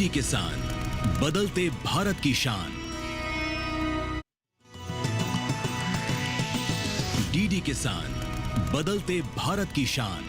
DD किसान, बदलते भारत की शान। डीडी किसान, बदलते भारत की शान।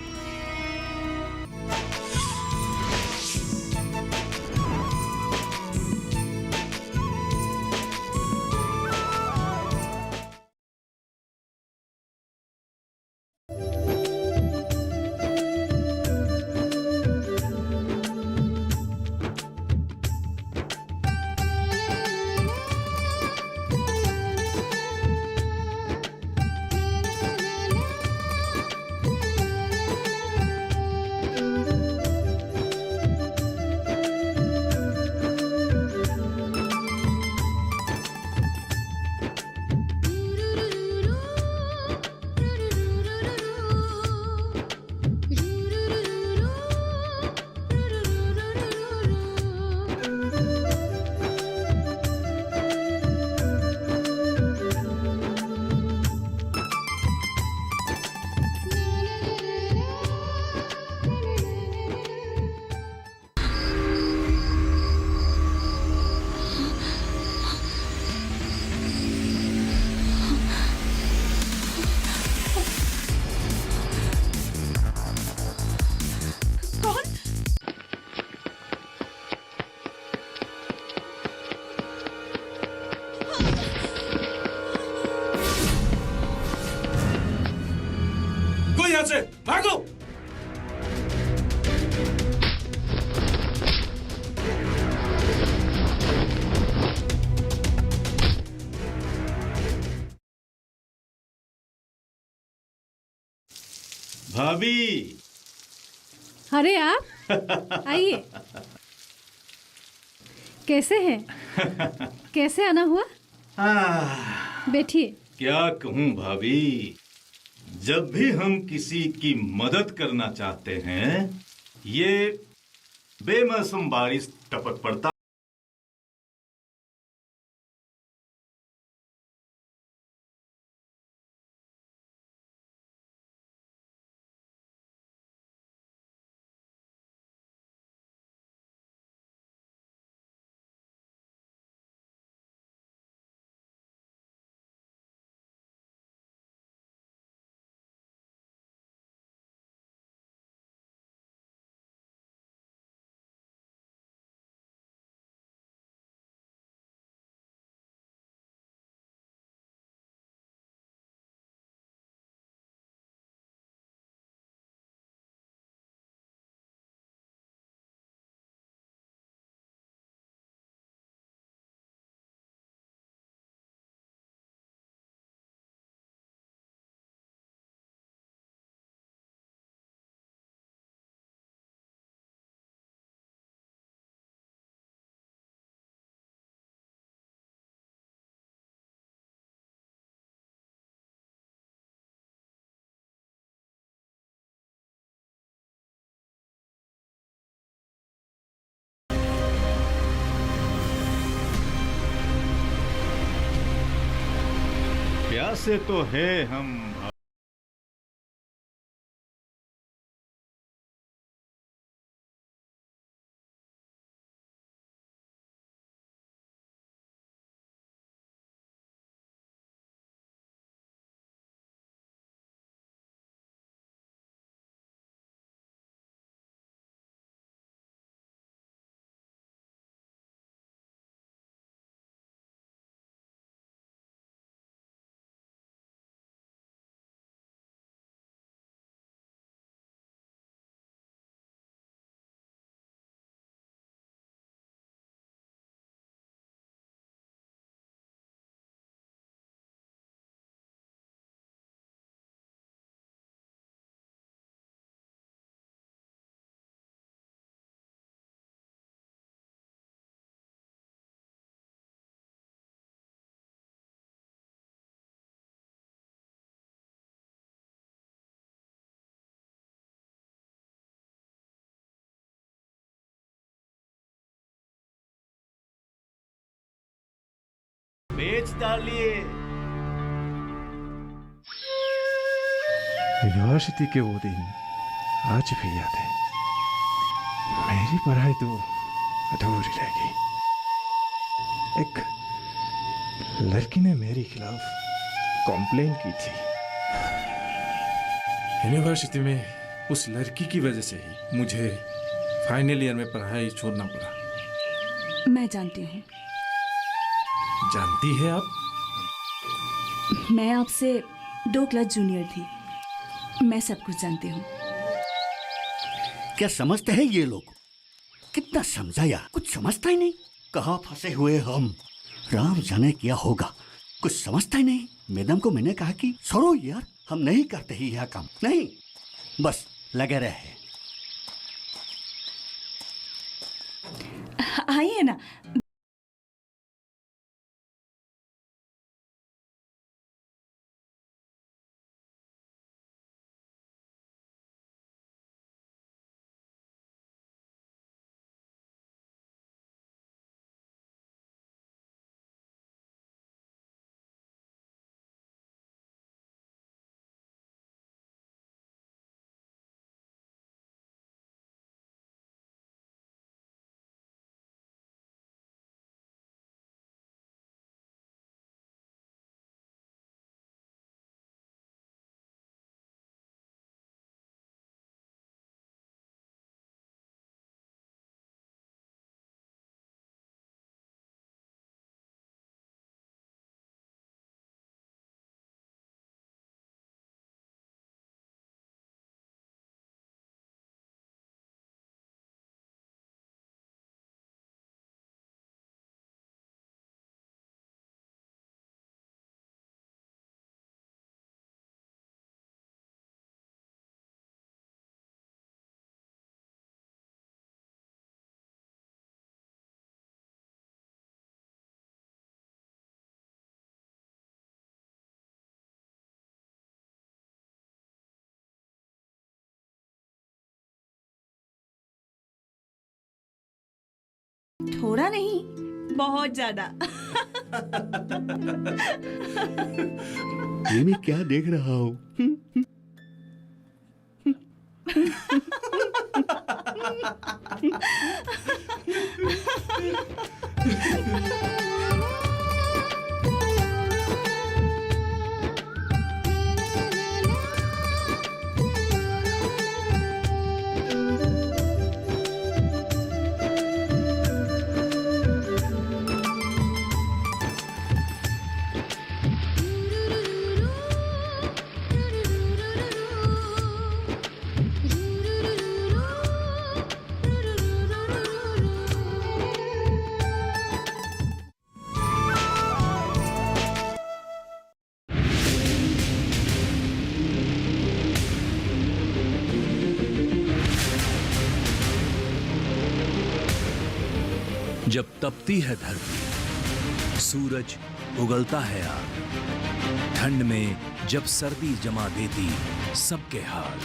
यहां से भागो। भाभी। अरे आप आइए। कैसे हैं? कैसे आना हुआ? बैठिए। क्या कहूं भाभी, जब भी हम किसी की मदद करना चाहते हैं, ये बेमौसम बारिश टपक पड़ता। प्यासे तो है हम। बेच डालिए। यूनिवर्सिटी के वो दिन आज भी याद है। मेरी पढ़ाई तो अधूरी रह गई। एक लड़की ने मेरे खिलाफ कॉम्प्लेन की थी। यूनिवर्सिटी में उस लड़की की वजह से ही मुझे फाइनल ईयर में पढ़ाई छोड़ना पड़ा। मैं जानती हूँ। जानती है आप? मैं आपसे 2 क्लास जूनियर थी। मैं सब कुछ जानती हूँ। क्या समझते हैं ये लोग? कितना समझाया, कुछ समझता ही नहीं। कहाँ फंसे हुए हम, राम जाने क्या होगा, कुछ समझता ही नहीं। मैडम को मैंने कहा कि छोड़ो यार, हम नहीं करते ही यह काम, नहीं, बस लगे रहे। आइए ना। थोड़ा नहीं, बहुत ज्यादा। ये मैं क्या देख रहा हूँ? जब तपती है धरती, सूरज उगलता है आग, ठंड में जब सर्दी जमा देती सबके हाल,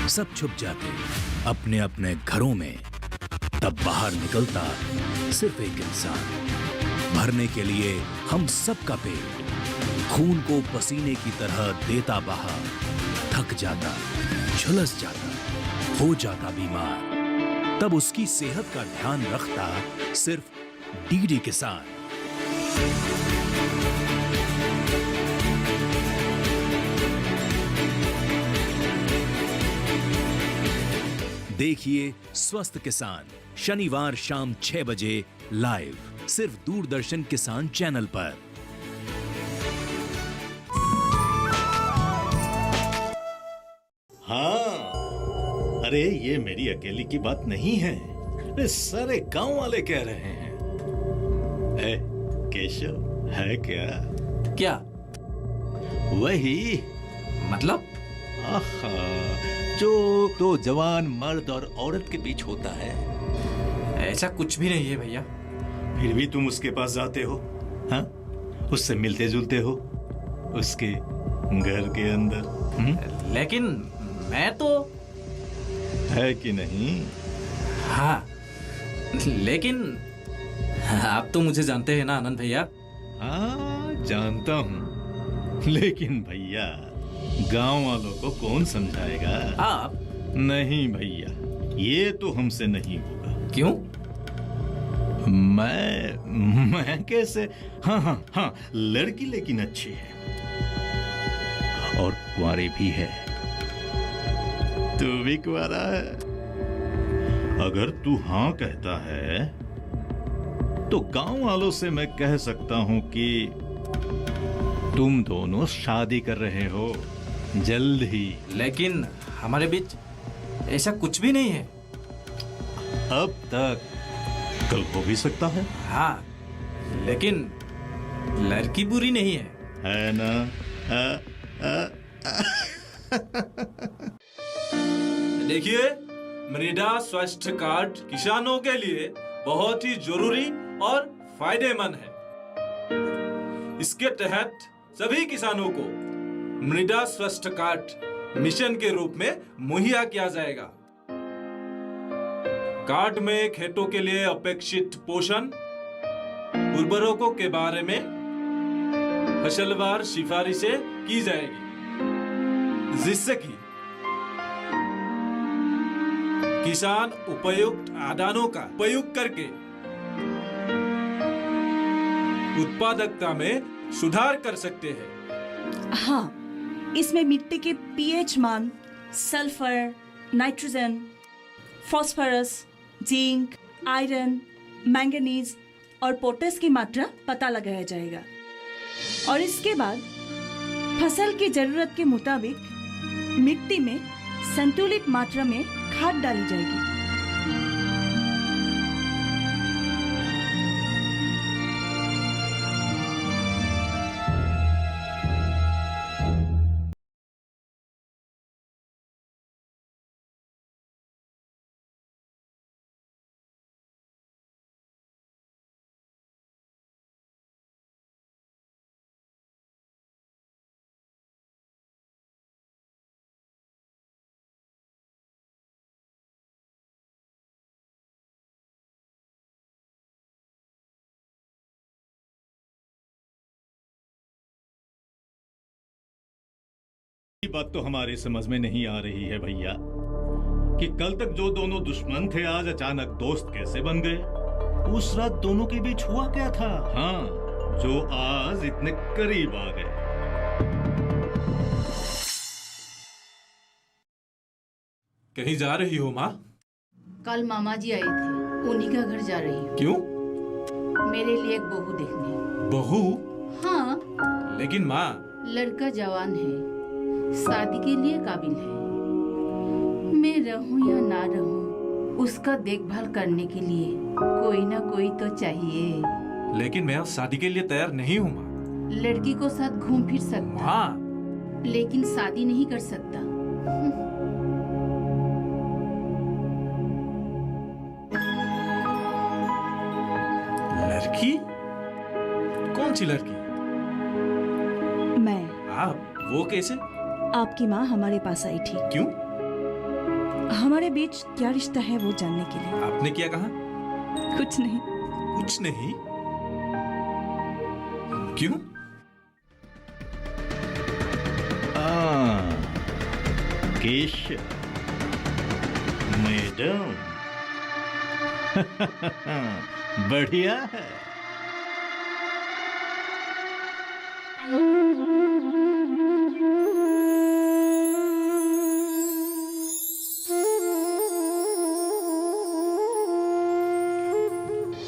सब छुप जाते अपने अपने घरों में, तब बाहर निकलता सिर्फ एक इंसान, भरने के लिए हम सबका पेट, खून को पसीने की तरह देता बहा, थक जाता, झुलस जाता, हो जाता बीमार, तब उसकी सेहत का ध्यान रखता सिर्फ डीडी किसान। देखिए स्वस्थ किसान शनिवार शाम 6 बजे लाइव, सिर्फ दूरदर्शन किसान चैनल पर। हाँ, अरे ये मेरी अकेली की बात नहीं है, ये सारे गांव वाले कह रहे हैं। केशव है क्या? क्या? वही मतलब? आहा, जो दो जवान मर्द और औरत के बीच होता है। ऐसा कुछ भी नहीं है भैया। फिर भी तुम उसके पास जाते हो, हाँ? उससे मिलते जुलते हो, उसके घर के अंदर। लेकिन मैं तो है कि नहीं? हाँ, लेकिन आप तो मुझे जानते हैं ना आनंद भैया। हाँ, जानता हूँ, लेकिन भैया गांव वालों को कौन समझाएगा? आप? नहीं भैया, ये तो हमसे नहीं होगा। क्यों? मैं कैसे? हाँ, लड़की लेकिन अच्छी है और कुंवारी भी है। तू भी कुंवारा है। अगर तू हाँ कहता है तो गांव वालों से मैं कह सकता हूं कि तुम दोनों शादी कर रहे हो जल्द ही। लेकिन हमारे बीच ऐसा कुछ भी नहीं है। अब तक, कल हो भी सकता है। हाँ, लेकिन लड़की बुरी नहीं है ना? देखिए, मृदा स्वास्थ्य कार्ड किसानों के लिए बहुत ही जरूरी और फायदेमंद है। इसके तहत सभी किसानों को मृदा स्वास्थ्य कार्ड मिशन के रूप में मुहैया किया जाएगा। कार्ड में खेतों के लिए अपेक्षित पोषण, उर्वरकों के बारे में फसलवार सिफारिशें की जाएगी, जिससे कि किसान उपयुक्त आदानों का उपयोग करके उत्पादकता में सुधार कर सकते हैं। हाँ, इसमें मिट्टी के पीएच मान, sulphur, nitrogen, phosphorus, zinc, iron, manganese और पोटेश की मात्रा पता लगाया जाएगा और इसके बाद फसल की जरूरत के मुताबिक मिट्टी में संतुलित मात्रा में खाद डाली जाएगी। ये बात तो हमारे समझ में नहीं आ रही है भैया कि कल तक जो दोनों दुश्मन थे आज अचानक दोस्त कैसे बन गए। उस रात दोनों के बीच हुआ क्या था? हाँ, जो आज इतने करीब आ गए। कहीं जा रही हो माँ? कल मामा जी आए थे, उन्हीं का घर जा रही हूँ। क्यों? मेरे लिए एक बहू देखने। बहू? हाँ। लेकिन माँ, लड़का जवान है, शादी के लिए काबिल है। मैं रहूं या ना रहूं, उसका देखभाल करने के लिए कोई ना कोई तो चाहिए। लेकिन मैं शादी के लिए तैयार नहीं हूँ माँ। लड़की को साथ घूम फिर सकता, हाँ, लेकिन शादी नहीं कर सकता। लड़की? कौन सी लड़की? मैं। आप? वो कैसे? आपकी माँ हमारे पास आई थी। क्यों? हमारे बीच क्या रिश्ता है वो जानने के लिए। आपने क्या कहा? कुछ नहीं। कुछ नहीं? क्यों? केशव, मैडम, बढ़िया है।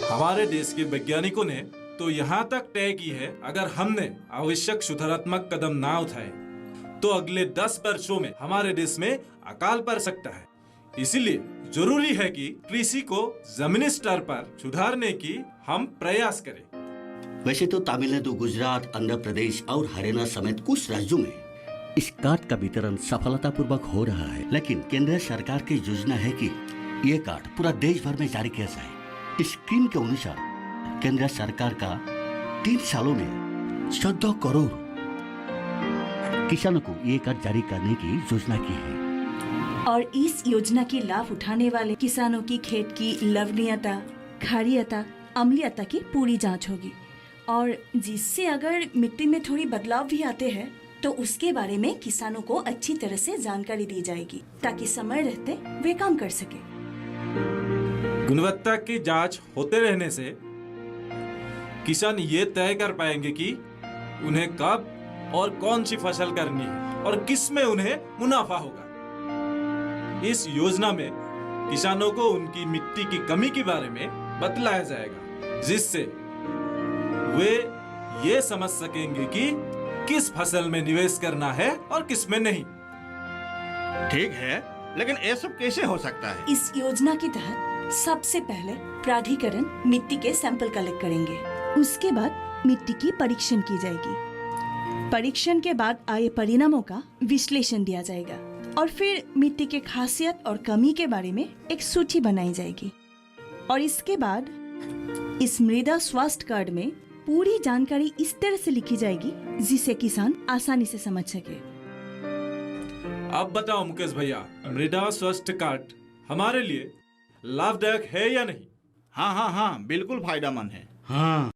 हमारे देश के वैज्ञानिकों ने तो यहाँ तक तय की है, अगर हमने आवश्यक सुधारात्मक कदम ना उठाए तो अगले 10 वर्षों में हमारे देश में अकाल पड़ सकता है। इसीलिए जरूरी है कि कृषि को जमीनी स्तर पर सुधारने की हम प्रयास करें। वैसे तो तमिलनाडु, गुजरात, आंध्र प्रदेश और हरियाणा समेत कुछ राज्यों में इस कार्ड का वितरण सफलतापूर्वक हो रहा है, लेकिन केंद्र सरकार की योजना है कि ये कार्ड पूरा देश भर में जारी किया जाए। इस स्कीम के अनुसार केंद्र सरकार का 3 सालों में 14 करोड़ किसानों को ये कार्ड जारी करने की योजना की है। और इस योजना के लाभ उठाने वाले किसानों की खेत की लवणीयता, क्षारीयता, अम्लीयता की पूरी जांच होगी और जिससे अगर मिट्टी में थोड़ी बदलाव भी आते हैं तो उसके बारे में किसानों को अच्छी तरह से जानकारी दी जाएगी ताकि समय रहते वे काम कर सके। गुणवत्ता की जांच होते रहने से किसान ये तय कर पाएंगे कि उन्हें कब और कौन सी फसल करनी है और किस में उन्हें मुनाफा होगा। इस योजना में किसानों को उनकी मिट्टी की कमी के बारे में बतलाया जाएगा, जिससे वे ये समझ सकेंगे कि किस फसल में निवेश करना है और किस में नहीं। ठीक है, लेकिन ये सब कैसे हो सकता है? इस योजना के तहत सबसे पहले प्राधिकरण मिट्टी के सैंपल कलेक्ट करेंगे। उसके बाद मिट्टी की परीक्षण की जाएगी। परीक्षण के बाद आए परिणामों का विश्लेषण दिया जाएगा और फिर मिट्टी के खासियत और कमी के बारे में एक सूची बनाई जाएगी। और इसके बाद इस मृदा स्वास्थ्य कार्ड में पूरी जानकारी इस तरह से लिखी जाएगी जिसे किसान आसानी से समझ सके। अब बताओ मुकेश भैया, मृदा स्वास्थ्य कार्ड हमारे लिए लाभदायक है या नहीं? हाँ हाँ हाँ, बिल्कुल फायदेमंद है। हाँ।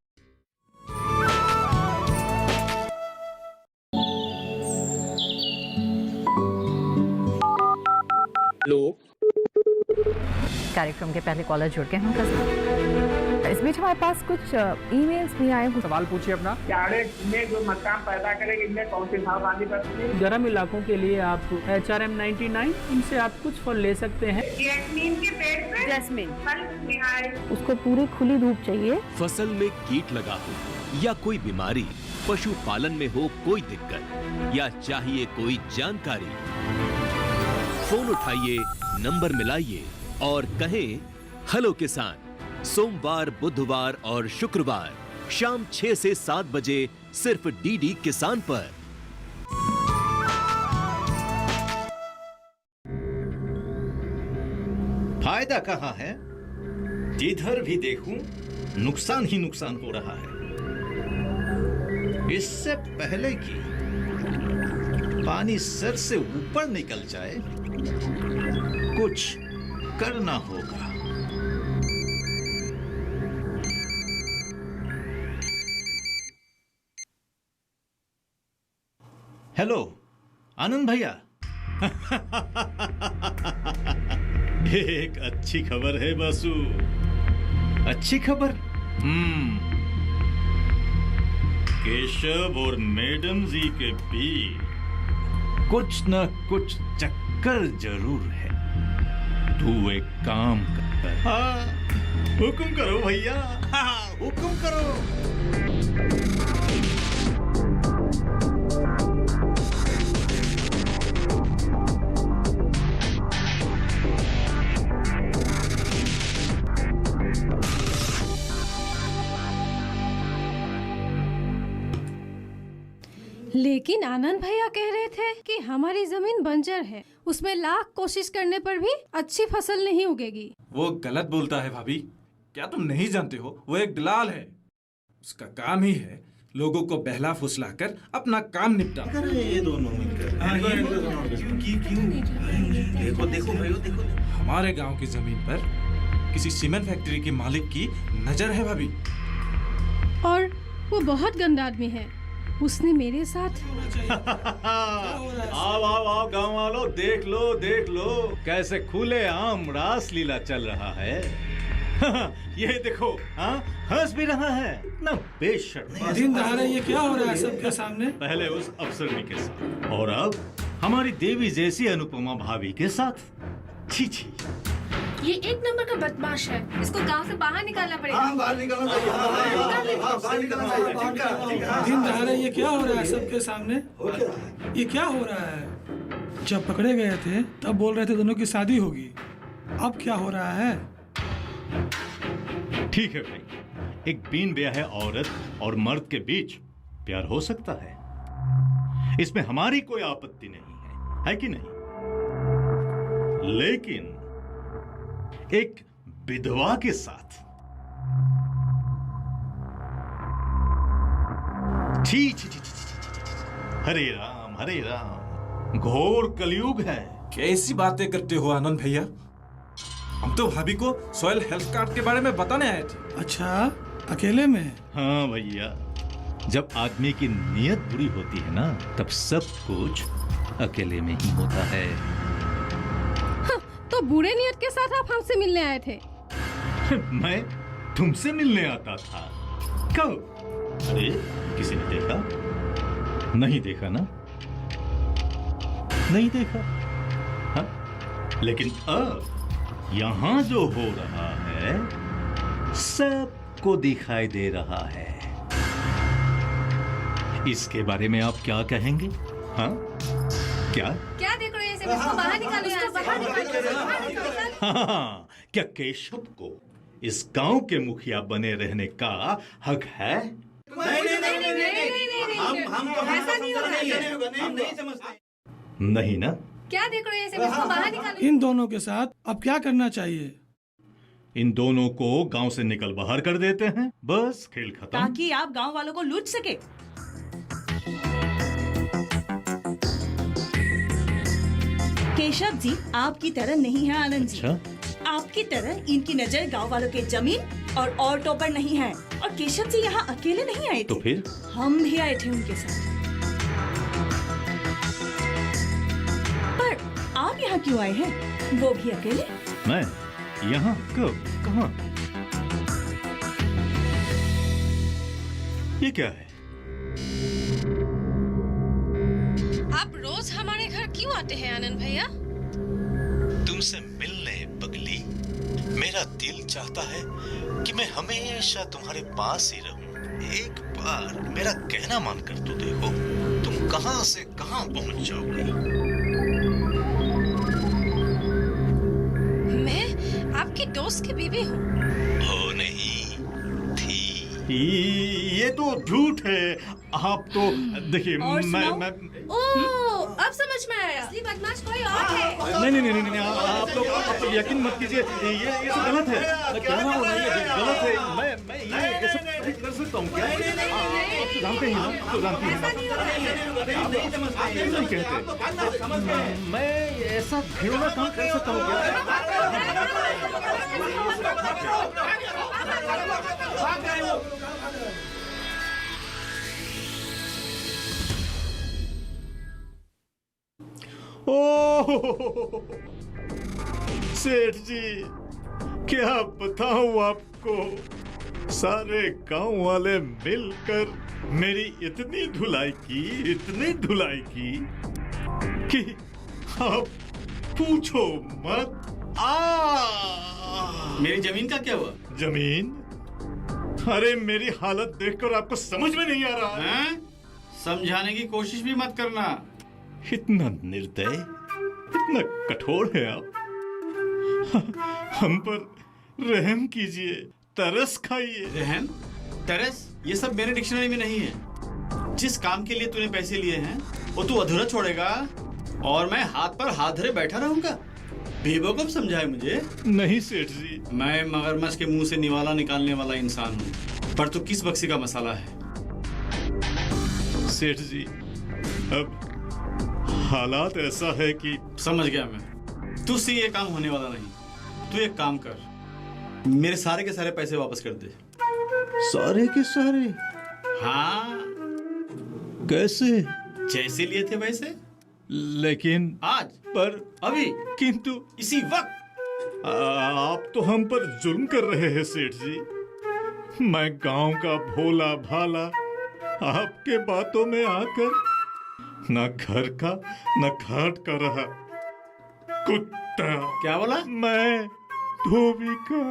हेलो, कार्यक्रम के पहले कॉलर जुड़ गए हैं। इस बीच हमारे पास कुछ ईमेल्स भी आए हैं। सवाल पूछिए अपना। में जो मकान पैदा करेंगे इनमें कौन सी सावधानी बरतनी है? गर्म इलाकों के लिए आप HRM 99 इनसे आप कुछ फल ले सकते हैं। जैस्मीन के पेड़ पे जैस्मीन फल निहार। उसको पूरी खुली धूप चाहिए। फसल में कीट लगा हो या कोई बीमारी, पशुपालन में हो कोई दिक्कत या चाहिए कोई जानकारी, फोन उठाइए, नंबर मिलाइए और कहें हेलो किसान। सोमवार, बुधवार और शुक्रवार शाम 6 से 7 बजे सिर्फ डीडी किसान पर। फायदा कहाँ है? जिधर भी देखूं नुकसान ही नुकसान हो रहा है। इससे पहले कि पानी सर से ऊपर निकल जाए, कुछ करना होगा। हेलो आनंद भैया। एक अच्छी खबर है बासु। अच्छी खबर? केशव और मैडम जी के बीच कुछ न कुछ चक्कर जरूर है। तू एक काम कर। हाँ, हुक्म करो भैया। हाँ, हुक्म करो। लेकिन आनंद भैया कह रहे थे कि हमारी जमीन बंजर है, उसमें लाख कोशिश करने पर भी अच्छी फसल नहीं उगेगी। वो गलत बोलता है भाभी। क्या तुम नहीं जानते हो, वो एक दलाल है। उसका काम ही है लोगों को बहला फुसलाकर अपना काम निपटाना। देखो हमारे गांव की जमीन पर किसी सीमेंट फैक्ट्री के मालिक की नजर है भाभी। और वो बहुत गंदा आदमी है। उसने मेरे साथ आओ आओ आओ गाँव वालों, देख लो कैसे खुले आम रास लीला चल रहा है। ये देखो, हाँ, हंस भी रहा है ना, बेशर्म। दिन दहाड़े ये क्या हो रहा है सबके सामने? पहले उस अफसरनी के साथ और अब हमारी देवी जैसी अनुपमा भाभी के साथ। छी छी, ये एक नंबर का बदमाश है। इसको गांव से बाहर निकालना पड़ेगा। बाहर निकलना चाहिए। दिन दहाड़े ये क्या हो रहा है सबके सामने? ये क्या हो रहा है? जब पकड़े गए थे तब बोल रहे थे दोनों की शादी होगी। अब क्या हो रहा है? ठीक है भाई, एक बीन ब्याह औरत और मर्द के बीच प्यार हो सकता है, इसमें हमारी कोई आपत्ति नहीं है कि नहीं? लेकिन एक विधवा के साथ छी छी छी छी, हरे राम, घोर कलयुग है। कैसी बातें करते हो आनंद भैया? हम तो भाभी को सॉइल हेल्थ कार्ड के बारे में बताने आए थे। अच्छा, अकेले में? हाँ भैया, जब आदमी की नीयत बुरी होती है ना, तब सब कुछ अकेले में ही होता है। तो बुरे नियत के साथ आप हमसे मिलने आए थे? मैं तुमसे मिलने आता था। कब? अरे किसी ने देखा? नहीं देखा ना? नहीं देखा। हाँ? लेकिन अब यहां जो हो रहा है सबको दिखाई दे रहा है। इसके बारे में आप क्या कहेंगे? हाँ? क्या देख रहे हैं? इसको बाहर निकालो, इसको बाहर निकालो। हाँ, क्या केशव को इस गांव के मुखिया बने रहने का हक है? ऐसा नहीं होगा। नहीं ना? क्या देख रहे हैं? इसको बाहर निकालो। इन दोनों के साथ अब क्या करना चाहिए? इन दोनों को गांव से निकल बाहर कर देते हैं, बस खेल खत्म। ताकि आप गांव वालों को लूट सके। केशव जी आपकी तरह नहीं है आनंद जी। अच्छा? आपकी तरह इनकी नजर गांव वालों के जमीन और ऑटो पर नहीं है। और केशव जी यहाँ अकेले नहीं आए थे। तो फिर? हम भी आए थे उनके साथ। पर आप यहाँ क्यों आए हैं? वो भी अकेले? मैं यहाँ कब? कहाँ? ये क्या है? आप रोज हमारे घर क्यों आते हैं आनंद भैया? तुमसे मिलने पगली। मेरा दिल चाहता है कि मैं हमेशा तुम्हारे पास ही रहूं। एक बार मेरा कहना मानकर तो देखो, तुम कहां से कहां पहुंच जाओगे। मैं आपकी दोस्त की बीवी हूँ। हो नहीं थी। ये तो झूठ है। आप तो देखिए, मैं ओह, अब समझ में आया। असली बदमाश कोई और है। नहीं, आप लोग यकीन मत कीजिए। ये सब गलत है। मैं कह रहा हूँ ना, ये गलत है। मैं ये सब नहीं कर सकता हूँ क्या? आप तो जानते ही ना, तो जानती हैं। आप नहीं कहते। मैं ऐसा घिनौना काम कर सकता हूँ क्या? ओह सेठ जी, क्या बताऊं आपको, सारे गांव वाले मिलकर मेरी इतनी धुलाई की कि आप पूछो मत। मेरी जमीन का क्या हुआ? जमीन? अरे मेरी हालत देखकर आपको समझ में नहीं आ रहा है? समझाने की कोशिश भी मत करना। इतना निर्दय, इतना कठोर है आप। हम पर रहम कीजिए, तरस खाइए। रहम, तरस, ये सब मेरे डिक्शनरी में नहीं है। जिस काम के लिए तूने पैसे लिए हैं वो तू अधूरा छोड़ेगा और मैं हाथ पर हाथ धरे बैठा रहूंगा? बेवकूफ समझाए मुझे? नहीं सेठ जी, मैं मगरमच्छ के मुंह से निवाला निकालने वाला इंसान हूँ, पर तू किस बक्सी का मसाला है? सेठ जी, अब हालात ऐसा है कि समझ गया मैं। तुझसे ये काम होने वाला नहीं। तू एक काम कर, मेरे सारे के सारे पैसे वापस कर दे। सारे के सारे? हाँ। कैसे? जैसे लिए थे वैसे। लेकिन आज? पर अभी? किंतु इसी वक्त? आप तो हम पर जुल्म कर रहे हैं सेठ जी। मैं गांव का भोला भाला आपके बातों में आकर न घर का न घाट का रहा। कुत्ता। क्या बोला? मैं धोबी का